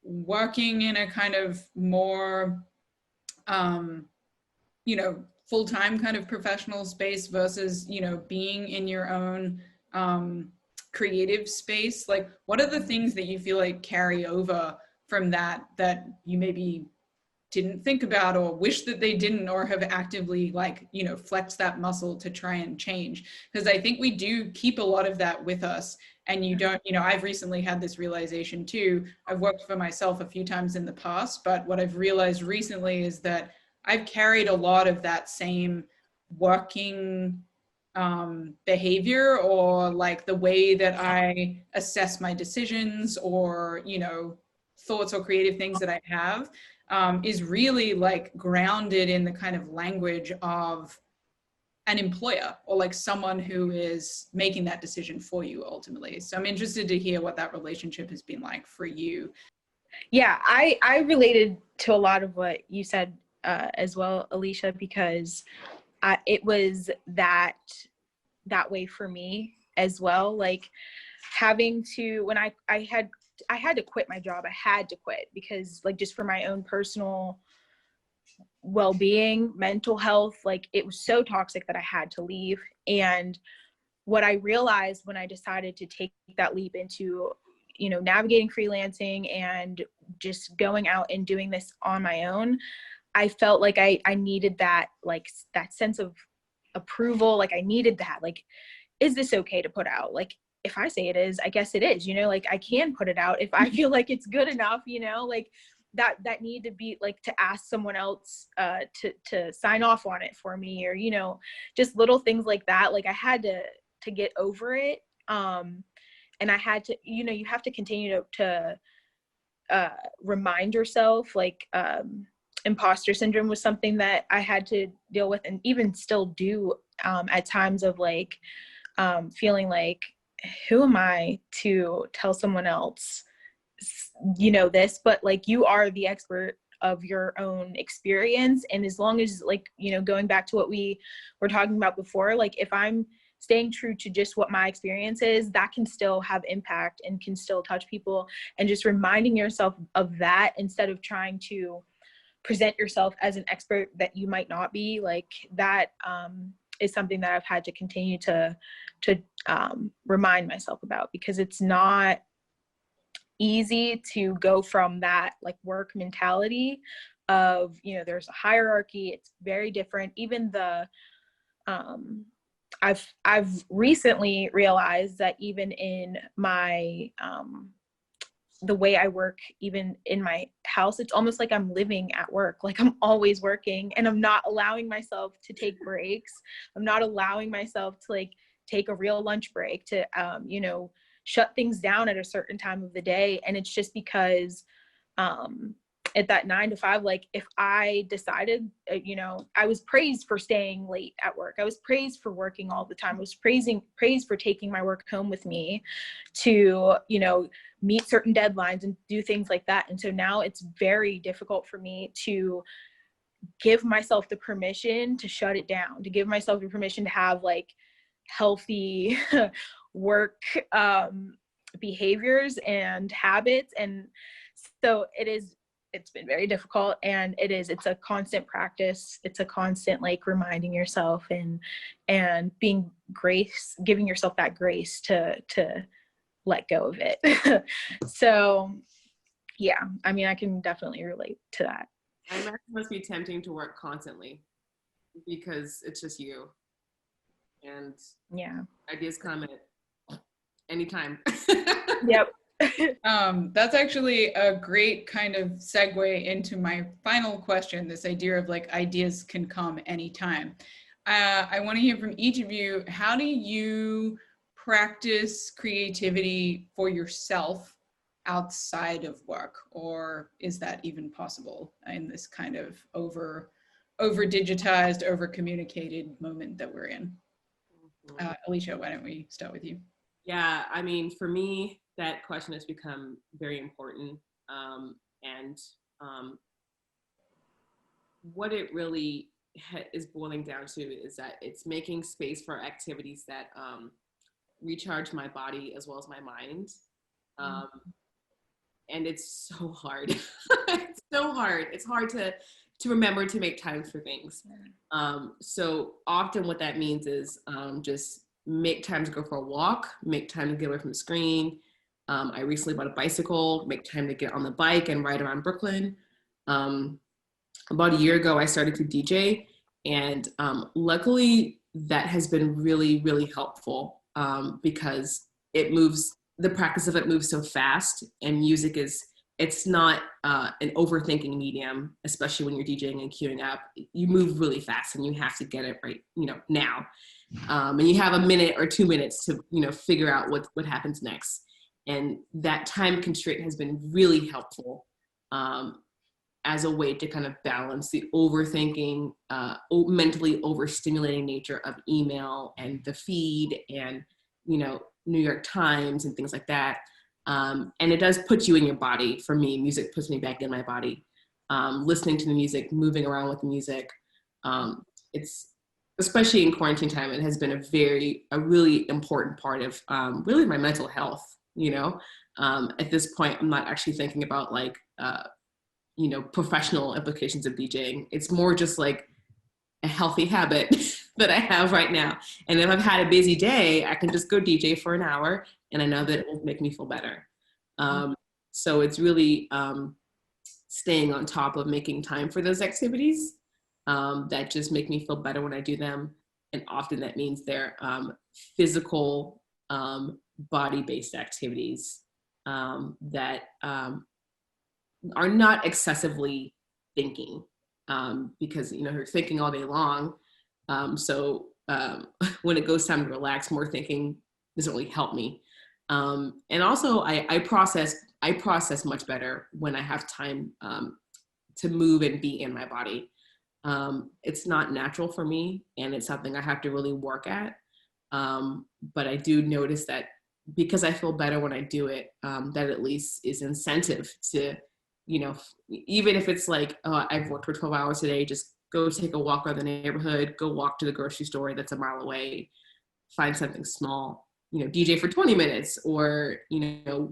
working in a kind of more, you know, full-time kind of professional space versus, you know, being in your own creative space. Like, what are the things that you feel like carry over from that you maybe didn't think about, or wish that they didn't, or have actively, like, you know, flexed that muscle to try and change? Because I think we do keep a lot of that with us, and you don't, you know, I've recently had this realization too. I've worked for myself a few times in the past, but what I've realized recently is that I've carried a lot of that same working behavior, or like the way that I assess my decisions, or, you know, thoughts or creative things that I have, is really like grounded in the kind of language of an employer, or like someone who is making that decision for you ultimately. So I'm interested to hear what that relationship has been like for you. Yeah, I related to a lot of what you said as well, Alicia, because it was that way for me as well. Like having to, when I had to quit my job. I had to quit because, like, just for my own personal well-being, mental health, like it was so toxic that I had to leave. And what I realized when I decided to take that leap into, you know, navigating freelancing and just going out and doing this on my own, I felt like I needed that, like that sense of approval. Like I needed that, like, is this okay to put out? Like, if I say it is, I guess it is, you know, like I can put it out if I feel like it's good enough, you know, like that need to be like to ask someone else to sign off on it for me, or, you know, just little things like that. Like I had to get over it. And I had to, you know, you have to continue to remind yourself, like, imposter syndrome was something that I had to deal with, and even still do at times, of like feeling like, who am I to tell someone else, you know, this, but like you are the expert of your own experience. And as long as, like, you know, going back to what we were talking about before, like if I'm staying true to just what my experience is, that can still have impact and can still touch people. And just reminding yourself of that, instead of trying to present yourself as an expert that you might not be, like that is something that I've had to continue to remind myself about, because it's not easy to go from that like work mentality of, you know, there's a hierarchy. It's very different. Even the I've recently realized that even in my the way I work, even in my house, it's almost like I'm living at work. Like I'm always working, and I'm not allowing myself to take breaks. I'm not allowing myself to like take a real lunch break, to, you know, shut things down at a certain time of the day. And it's just because at that 9 to 5, like if I decided, you know, I was praised for staying late at work. I was praised for working all the time. I was praised for taking my work home with me to, you know, meet certain deadlines and do things like that. And so now it's very difficult for me to give myself the permission to shut it down, to give myself the permission to have like healthy work behaviors and habits. And so it's been very difficult, and it's a constant practice. It's a constant like reminding yourself and giving yourself that grace to let go of it. So yeah, I mean, I can definitely relate to that. I imagine it must be tempting to work constantly because it's just you, and yeah, ideas come at anytime. Yep. That's actually a great kind of segue into my final question, this idea of like ideas can come anytime. I want to hear from each of you. How do you practice creativity for yourself outside of work, or is that even possible in this kind of over digitized, over communicated moment that we're in? Alicia, why don't we start with you? Yeah, I mean, for me, that question has become very important. And what it really is boiling down to is that it's making space for activities that recharge my body as well as my mind. And it's so hard. It's so hard. It's hard to remember to make time for things. So often what that means is just make time to go for a walk, make time to get away from the screen. I recently bought a bicycle, make time to get on the bike and ride around Brooklyn. About a year ago, I started to DJ, and luckily that has been really, really helpful because the practice of it moves so fast, and music it's not an overthinking medium, especially when you're DJing and queuing up. You move really fast and you have to get it right, now. And you have a minute or 2 minutes to, figure out what happens next. And that time constraint has been really helpful as a way to kind of balance the overthinking, mentally overstimulating nature of email and the feed and, New York Times and things like that. And it does put you in your body. For me, music puts me back in my body. Listening to the music, moving around with the music. It's, especially in quarantine time, it has been a really important part of really my mental health, At this point, I'm not actually thinking about like, professional implications of DJing. It's more just like a healthy habit that I have right now. And if I've had a busy day, I can just go DJ for an hour and I know that it will make me feel better. So it's really staying on top of making time for those activities that just make me feel better when I do them. And often that means they're physical, body-based activities that are not excessively thinking because, you're thinking all day long. So when it goes time to relax, more thinking doesn't really help me. And also I process much better when I have time to move and be in my body. It's not natural for me, and it's something I have to really work at. But I do notice that because I feel better when I do it, that at least is incentive to, even if it's like, oh, I've worked for 12 hours today, just go take a walk around the neighborhood, go walk to the grocery store that's a mile away, find something small, DJ for 20 minutes or,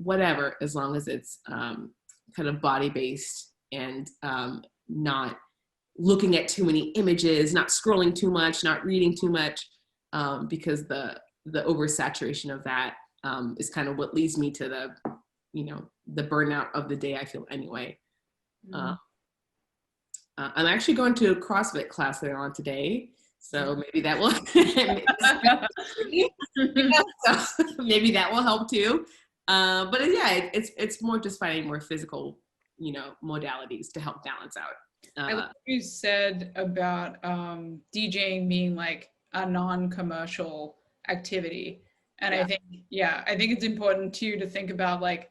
whatever, as long as it's kind of body-based and not looking at too many images, not scrolling too much, not reading too much, because the oversaturation of that is kind of what leads me to the burnout of the day I feel anyway. I'm actually going to a CrossFit class later on today, so maybe that will maybe that will help too. But yeah, it's more just finding more physical, modalities to help balance out. I like what you said about DJing being like a non-commercial activity. And yeah. I think it's important too to think about like,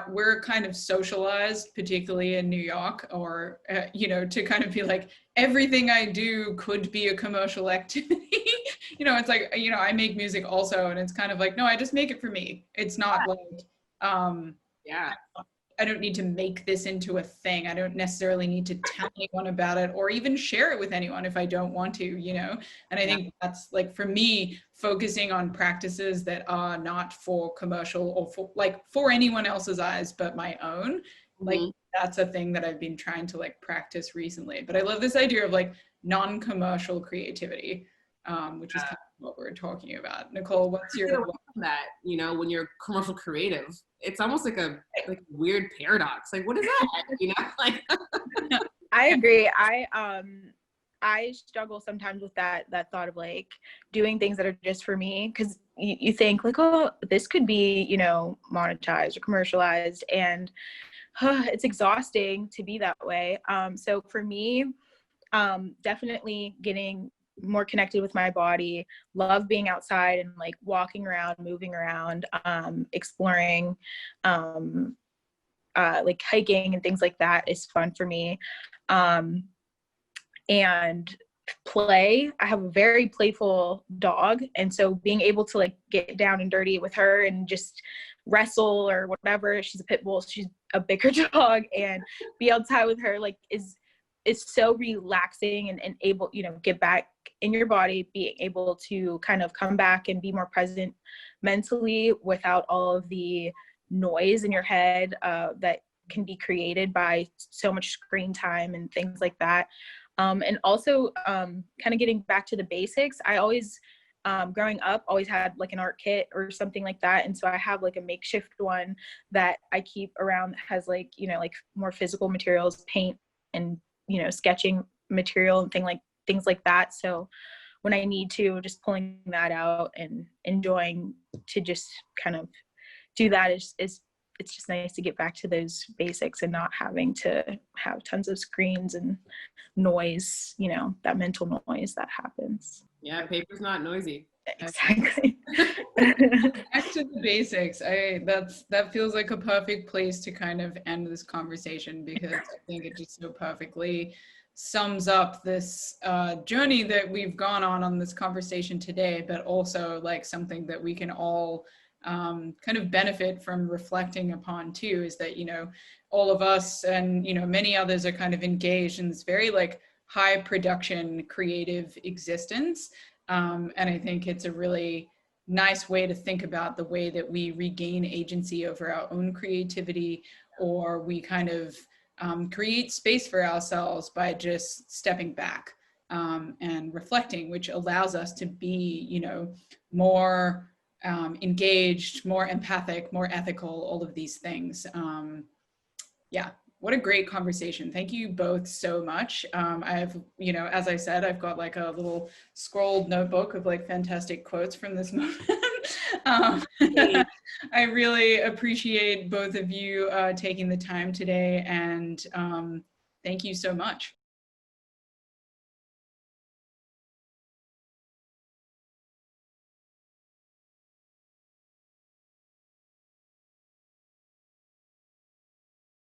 we're kind of socialized, particularly in New York, or, to kind of be like, everything I do could be a commercial activity. It's like, I make music also, and it's kind of like, no, I just make it for me. It's not like, I don't need to make this into a thing. I don't necessarily need to tell anyone about it or even share it with anyone if I don't want to, And I think that's like, for me, focusing on practices that are not for commercial or for anyone else's eyes, but my own, like that's a thing that I've been trying to like practice recently. But I love this idea of like non-commercial creativity, which is kind of what we're talking about. Nicole, what's your that, when you're commercial creative, it's almost like a weird paradox. Like, what is that? Like I agree. I struggle sometimes with that thought of like doing things that are just for me, because you think like, oh, this could be, monetized or commercialized, and it's exhausting to be that way. So for me, definitely getting more connected with my body, love being outside and like walking around, moving around, exploring, like hiking and things like that is fun for me. And play, I have a very playful dog, and so being able to like get down and dirty with her and just wrestle or whatever, she's a pit bull, she's a bigger dog, and be outside with her like is so relaxing and able, you know, get back in your body, being able to kind of come back and be more present mentally without all of the noise in your head that can be created by so much screen time and things like that. And also kind of getting back to the basics, I always, growing up, always had like an art kit or something like that. And so I have like a makeshift one that I keep around that has like, you know, like more physical materials, paint and, you know, sketching material and things like that. So when I need to, just pulling that out and enjoying to just kind of do that is it's just nice to get back to those basics and not having to have tons of screens and noise, you know, that mental noise that happens. Yeah, paper's not noisy. Exactly. Back to the basics. That feels like a perfect place to kind of end this conversation, because I think it just so perfectly sums up this journey that we've gone on this conversation today, but also like something that we can all kind of benefit from reflecting upon too, is that, you know, all of us and, you know, many others are kind of engaged in this very like high production creative existence. And I think it's a really nice way to think about the way that we regain agency over our own creativity, or we kind of create space for ourselves by just stepping back and reflecting, which allows us to be, you know, more engaged, more empathic, more ethical, all of these things. Yeah, what a great conversation. Thank you both so much. I've, you know, as I said, I've got like a little scrolled notebook of like fantastic quotes from this moment. I really appreciate both of you taking the time today, and thank you so much.